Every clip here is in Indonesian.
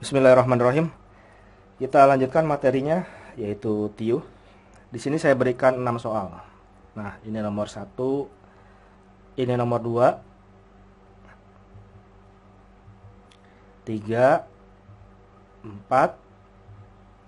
Bismillahirrahmanirrahim. Kita lanjutkan materinya yaitu TIU. Di sini saya berikan 6 soal. Nah, ini nomor 1, ini nomor 2, 3, 4,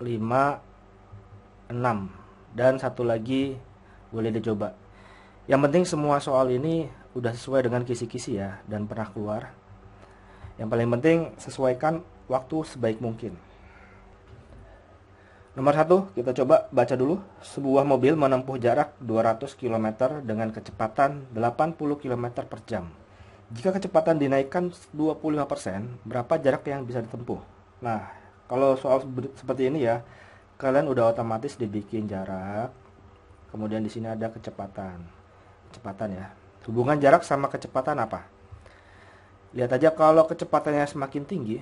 5, 6 dan satu lagi boleh dicoba. Yang penting semua soal ini udah sesuai dengan kisi-kisi ya dan pernah keluar. Yang paling penting sesuaikan waktu sebaik mungkin. Nomor 1, kita coba baca dulu. Sebuah mobil menempuh jarak 200 km dengan kecepatan 80 km per jam. Jika kecepatan dinaikkan 25%, berapa jarak yang bisa ditempuh? Nah, kalau soal seperti ini ya, kalian udah otomatis dibikin jarak. Kemudian di sini ada kecepatan. Kecepatan ya. Hubungan jarak sama kecepatan apa? Lihat aja kalau kecepatannya semakin tinggi,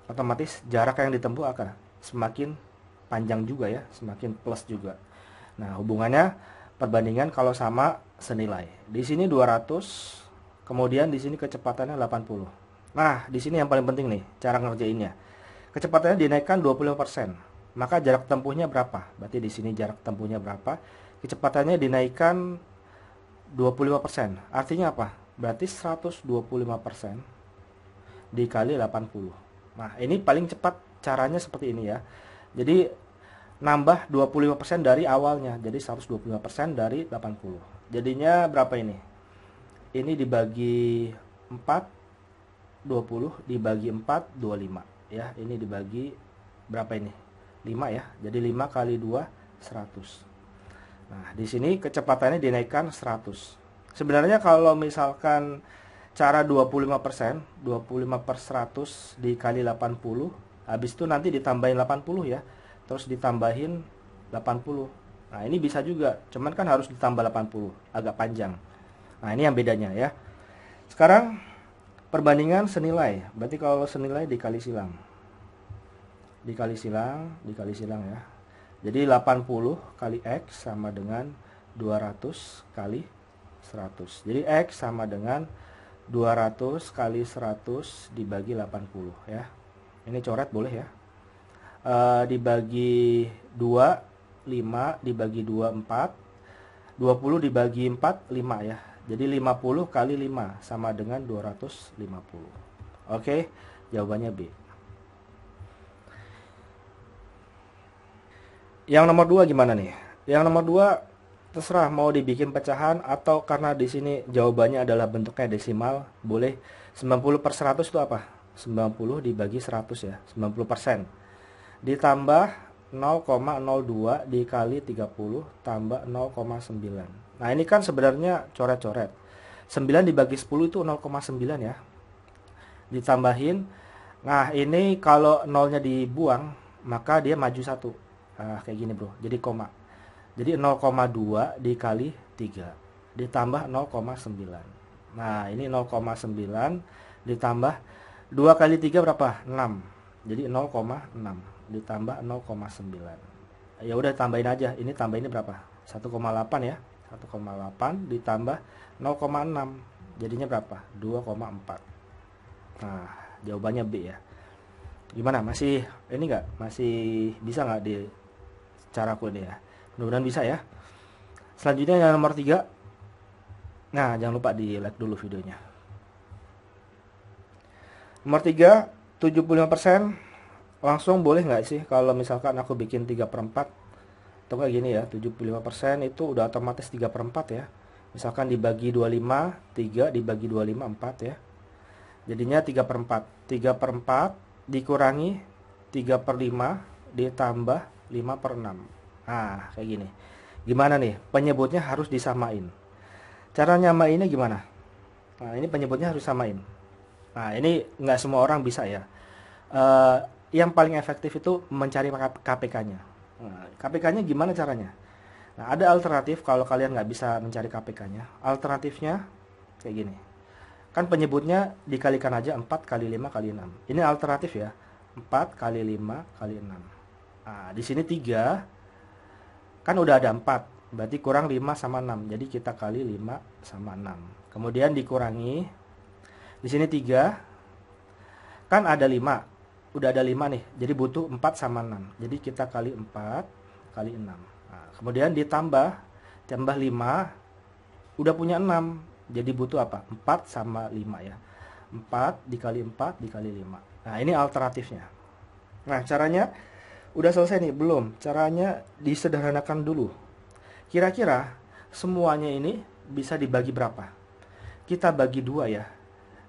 otomatis jarak yang ditempuh akan semakin panjang juga ya, semakin plus juga. Nah, hubungannya perbandingan kalau sama senilai. Di sini 200, kemudian di sini kecepatannya 80. Nah, di sini yang paling penting nih, cara ngerjainnya. Kecepatannya dinaikkan 25%. Maka jarak tempuhnya berapa? Berarti di sini jarak tempuhnya berapa? Kecepatannya dinaikkan 25%. Artinya apa? Berarti 125% dikali 80. Nah, ini paling cepat caranya seperti ini ya. Jadi nambah 25% dari awalnya. Jadi 125% dari 80. Jadinya berapa ini? Ini dibagi 4, 20 dibagi 4, 25 ya. Ini dibagi berapa ini? 5 ya. Jadi 5 kali 2, 100. Nah, di sini kecepatannya dinaikkan 100. Sebenarnya kalau misalkan cara 25%, 25 per 100 dikali 80, habis itu nanti ditambahin 80 ya. Terus ditambahin 80. Nah, ini bisa juga, cuman kan harus ditambah 80, agak panjang. Nah, ini yang bedanya ya. Sekarang perbandingan senilai. Berarti kalau senilai dikali silang. Dikali silang ya. Jadi 80 kali X sama dengan 200 kali 100. Jadi X sama dengan 200 kali 100 dibagi 80 ya. Ini coret boleh ya. Dibagi 2, 5 dibagi 2, 4. 20 dibagi 4, 5 ya. Jadi 50 kali 5 sama dengan 250. Oke, jawabannya B. Yang nomor 2 gimana nih? Yang nomor 2 terserah mau dibikin pecahan atau karena di sini jawabannya adalah bentuknya desimal, boleh 90 per 100 itu apa? 90 dibagi 100 ya, 90%. Ditambah 0,02 dikali 30 tambah 0,9. Nah, ini kan sebenarnya coret-coret. 9 dibagi 10 itu 0,9 ya. Ditambahin. Nah, ini kalau nolnya dibuang, maka dia maju 1. Nah, kayak gini bro, jadi koma. Jadi 0,2 dikali 3 ditambah 0,9. Nah, ini 0,9 ditambah 2 kali 3 berapa? 6. Jadi 0,6 ditambah 0,9. Ya udah tambahin aja. Ini tambah ini berapa? 1,8 ya. 1,8 ditambah 0,6. Jadinya berapa? 2,4. Nah, jawabannya B ya. Gimana? Masih ini enggak? Masih bisa enggak di caraku ini ya? Mudah-mudahan bisa ya. Selanjutnya yang nomor 3. Nah, jangan lupa di like dulu videonya. Nomor 3, 75%. Langsung boleh nggak sih kalau misalkan aku bikin 3 per 4? Atau kayak gini ya, 75% itu udah otomatis 3 per 4 ya. Misalkan dibagi 25, 3 dibagi 25, 4 ya. Jadinya 3 per 4. 3 per 4 dikurangi 3 per 5 ditambah 5 per 6. Nah, kayak gini. Gimana nih? Penyebutnya harus disamain. Cara nyamainnya gimana? Nah, ini penyebutnya harus samain. Nah, ini nggak semua orang bisa ya. Yang paling efektif itu mencari KPK-nya. Nah, KPK-nya gimana caranya? Nah, ada alternatif kalau kalian nggak bisa mencari KPK-nya. Alternatifnya kayak gini. Kan penyebutnya dikalikan aja 4 kali 5 kali 6. Ini alternatif ya. 4 kali 5 kali 6. Nah, di sini 3. Kan udah ada 4. Berarti kurang 5 sama 6. Jadi kita kali 5 sama 6. Kemudian dikurangi. Di sini 3. Kan ada 5. udah ada 5 nih. Jadi butuh 4 sama 6. Jadi kita kali 4 kali 6. Nah, kemudian tambah 5, udah punya 6. Jadi butuh apa? 4 sama 5 ya. 4 dikali 4 dikali 5. Nah, ini alternatifnya. Nah, caranya udah selesai nih? Belum. Caranya disederhanakan dulu. Kira-kira semuanya ini bisa dibagi berapa? Kita bagi 2 ya.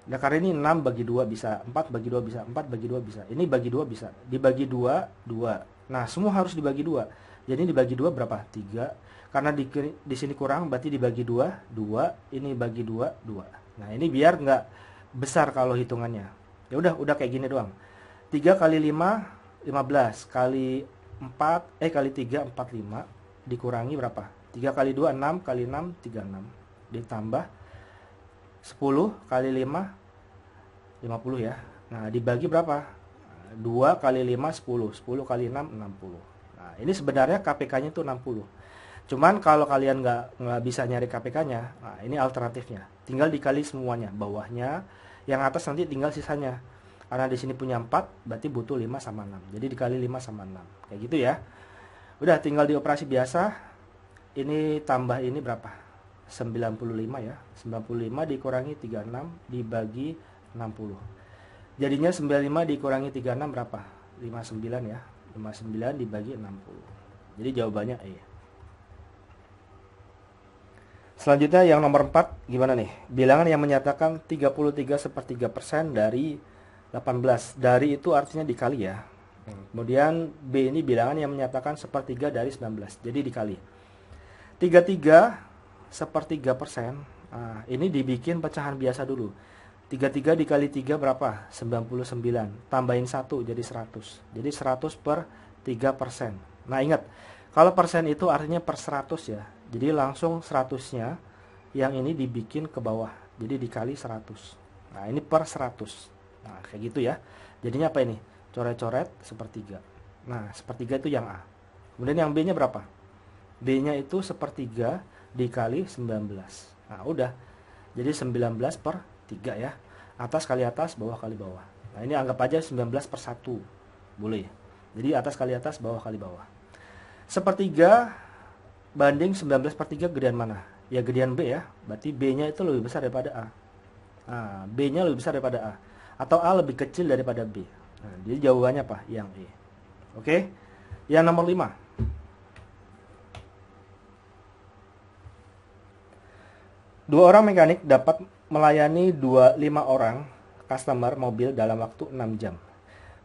Nah, karena ini 6 bagi 2 bisa, 4 bagi 2 bisa, 4 bagi 2 bisa. Ini bagi 2 bisa. Dibagi 2, 2. Nah, semua harus dibagi 2. Jadi dibagi 2 berapa? 3. Karena di sini kurang, berarti dibagi 2, 2. Ini bagi 2, 2. Nah, ini biar nggak besar kalau hitungannya. Ya udah kayak gini doang. 3 kali 5, 15. Kali 4, kali 3, 45. Dikurangi berapa? 3 kali 2, 6. Kali 6, 36. Ditambah 10 kali 5, 50 ya. Nah, dibagi berapa? 2 kali 5, 10. 10 kali 6, 60. Nah, ini sebenarnya KPK-nya itu 60. Cuman kalau kalian nggak bisa nyari KPK-nya, nah ini alternatifnya. Tinggal dikali semuanya, bawahnya, yang atas nanti tinggal sisanya. Karena di sini punya 4, berarti butuh 5 sama 6. Jadi dikali 5 sama 6. Kayak gitu ya. Udah tinggal dioperasi biasa. Ini tambah ini berapa? 95 ya. 95 dikurangi 36 dibagi 60. Jadinya 95 dikurangi 36 berapa? 59 ya. 59 dibagi 60. Jadi jawabannya E. Selanjutnya yang nomor 4 gimana nih? Bilangan yang menyatakan 33/3% dari 18. Dari itu artinya dikali ya. Kemudian B ini bilangan yang menyatakan 1/3 dari 19. Jadi dikali. 33/3%. Nah, ini dibikin pecahan biasa dulu. 33 dikali 3 berapa? 99. Tambahin 1 jadi 100. Jadi 100/3%. Nah, ingat, kalau persen itu artinya per 100 ya. Jadi langsung 100-nya yang ini dibikin ke bawah. Jadi dikali 100. Nah, ini per 100. Nah, kayak gitu ya. Jadinya apa ini? Coret-coret sepertiga. Nah, sepertiga itu yang A. Kemudian yang B-nya berapa? B-nya itu 1/3 dikali 19. Nah, udah. Jadi 19/3 ya. Atas kali atas, bawah kali bawah. Nah, ini anggap aja 19/1. Boleh. Jadi atas kali atas, bawah kali bawah. 1/3 banding 19/3 gedean mana? Ya gedean B ya. Berarti B-nya itu lebih besar daripada A. Nah, B-nya lebih besar daripada A. Atau A lebih kecil daripada B. Nah, jadi jawabannya apa? Yang E. Oke. Yang nomor 5. Dua orang mekanik dapat melayani 5 orang customer mobil dalam waktu 6 jam.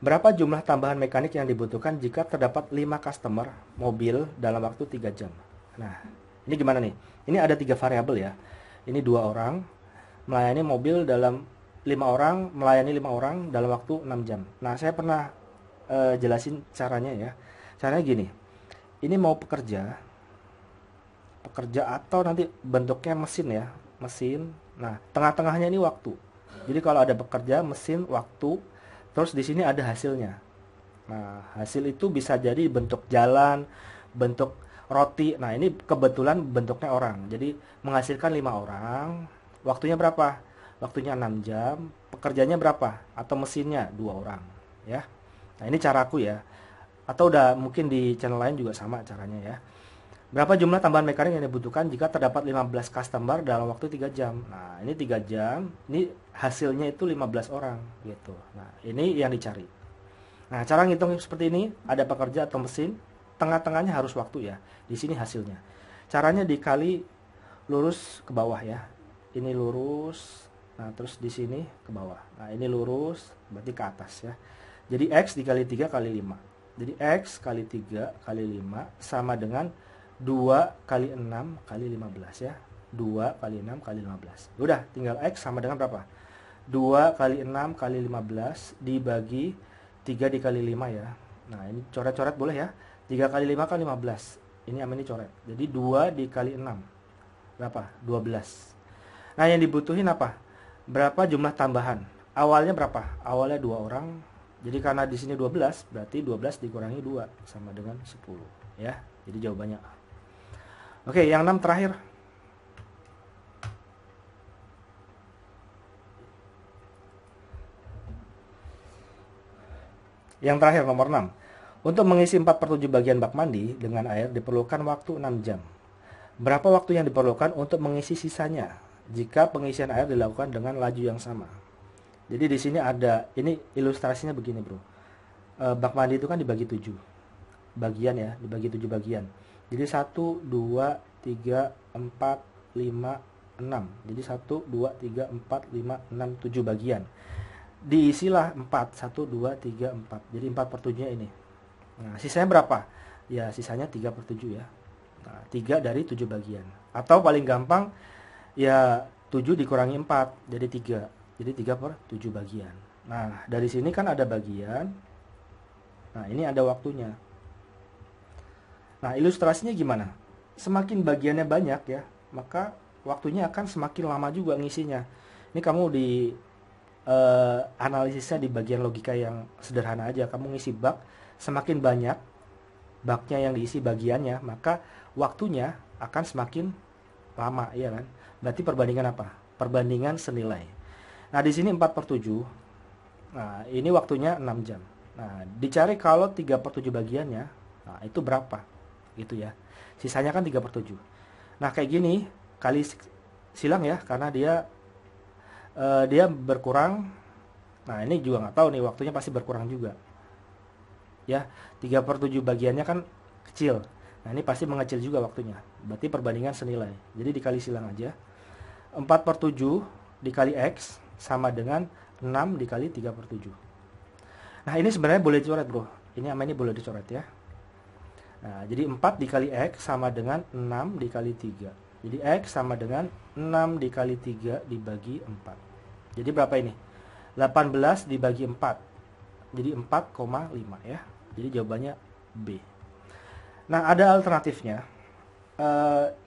Berapa jumlah tambahan mekanik yang dibutuhkan jika terdapat 5 customer mobil dalam waktu 3 jam? Nah, ini gimana nih? Ini ada 3 variabel ya. Ini 2 orang melayani mobil dalam 5 orang, melayani 5 orang dalam waktu 6 jam. Nah, saya pernah jelasin caranya ya. Caranya gini. Ini mau pekerja atau nanti bentuknya mesin ya, mesin. Nah, tengah-tengahnya ini waktu. Jadi kalau ada pekerja, mesin, waktu, terus di sini ada hasilnya. Nah, hasil itu bisa jadi bentuk jalan, bentuk roti. Nah, ini kebetulan bentuknya orang. Jadi menghasilkan 5 orang. Waktunya berapa? Waktunya 6 jam. Pekerjanya berapa? Atau mesinnya 2 orang, ya. Nah, ini caraku ya. Atau udah mungkin di channel lain juga sama caranya ya. Berapa jumlah tambahan mekanik yang dibutuhkan jika terdapat 15 customer dalam waktu 3 jam? Nah, ini 3 jam, ini hasilnya itu 15 orang gitu. Nah, ini yang dicari. Nah, cara ngitung seperti ini, ada pekerja atau mesin, tengah-tengahnya harus waktu ya. Di sini hasilnya. Caranya dikali lurus ke bawah ya. Ini lurus, nah terus di sini ke bawah. Nah, ini lurus, berarti ke atas ya. Jadi X dikali 3 kali 5. Jadi X kali 3 kali 5 sama dengan 2 kali 6 kali 15 ya. 2 kali 6 kali 15. Udah, tinggal X sama dengan berapa? 2 kali 6 kali 15 dibagi 3 dikali 5 ya. Nah, ini coret-coret boleh ya. 3 kali 5 kan 15. Ini sama ini coret. Jadi 2 dikali 6. Berapa? 12. Nah, yang dibutuhin apa? Berapa jumlah tambahan? Awalnya berapa? Awalnya 2 orang. Jadi karena di sini 12, berarti 12 dikurangi 2 sama dengan 10 ya. Jadi jawabannya A. Oke, yang 6 terakhir. Yang terakhir nomor 6. Untuk mengisi 4/7 bagian bak mandi dengan air diperlukan waktu 6 jam. Berapa waktu yang diperlukan untuk mengisi sisanya jika pengisian air dilakukan dengan laju yang sama? Jadi di sini ada, ini ilustrasinya begini bro. Bak mandi itu kan dibagi 7 bagian ya, dibagi 7 bagian. Jadi 1, 2, 3, 4, 5, 6. Jadi 1, 2, 3, 4, 5, 6, 7 bagian. Diisilah 4, 1, 2, 3, 4. Jadi 4/7-nya ini. Nah, sisanya berapa? Ya, sisanya 3/7 ya. Nah, 3 dari 7 bagian. Atau paling gampang, ya 7 dikurangi 4, jadi 3. Jadi 3/7 bagian. Nah, dari sini kan ada bagian. Nah, ini ada waktunya. Nah, ilustrasinya gimana? Semakin bagiannya banyak ya, maka waktunya akan semakin lama juga ngisinya. Ini kamu di analisisnya di bagian logika yang sederhana aja. Kamu ngisi bak, semakin banyak baknya yang diisi bagiannya, maka waktunya akan semakin lama, ya kan? Berarti perbandingan apa? Perbandingan senilai. Nah, di sini 4/7. Nah, ini waktunya 6 jam. Nah, dicari kalau 3/7 bagiannya, nah itu berapa? Gitu ya. Sisanya kan 3/7. Nah, kayak gini kali silang ya, karena dia berkurang. Nah, ini juga nggak tahu nih, waktunya pasti berkurang juga. Ya, 3/7 bagiannya kan kecil. Nah, ini pasti mengecil juga waktunya. Berarti perbandingan senilai. Jadi dikali silang aja. 4/7 dikali X sama dengan 6 dikali 3/7. Nah, ini sebenarnya boleh dicoret bro. Ini sama ini boleh dicoret ya. Nah, jadi 4 dikali X sama dengan 6 dikali 3. Jadi X sama dengan 6 dikali 3 dibagi 4. Jadi berapa ini? 18 dibagi 4. Jadi 4,5 ya. Jadi jawabannya B. Nah, ada alternatifnya.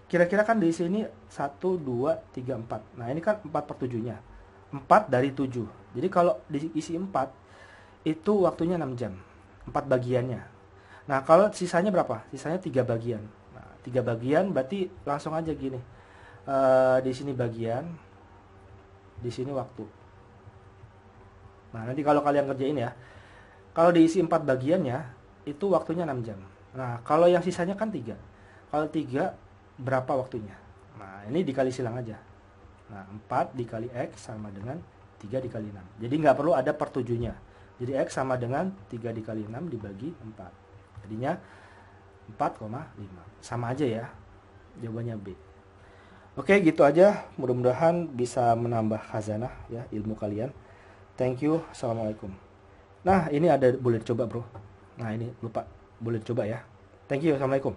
Kira-kira kan di sini 1, 2, 3, 4. Nah, ini kan 4/7-nya. 4 dari 7. Jadi kalau diisi 4, itu waktunya 6 jam. 4 bagiannya. Nah, kalau sisanya berapa? Sisanya 3 bagian. Nah, 3 bagian berarti langsung aja gini. Di sini bagian, di sini waktu. Nah, nanti kalau kalian kerjain ya. Kalau diisi 4 bagiannya, itu waktunya 6 jam. Nah, kalau yang sisanya kan 3. Kalau 3, berapa waktunya? Nah, ini dikali silang aja. Nah, 4 dikali X sama dengan 3 dikali 6. Jadi nggak perlu ada per 7-nya. Jadi X sama dengan 3 dikali 6 dibagi 4. Jadinya 4,5. Sama aja ya. Jawabannya B. Oke, gitu aja. Mudah-mudahan bisa menambah khazanah ya ilmu kalian. Thank you. Assalamualaikum. Nah, ini ada boleh dicoba bro. Nah, ini lupa. Boleh dicoba ya. Thank you. Assalamualaikum.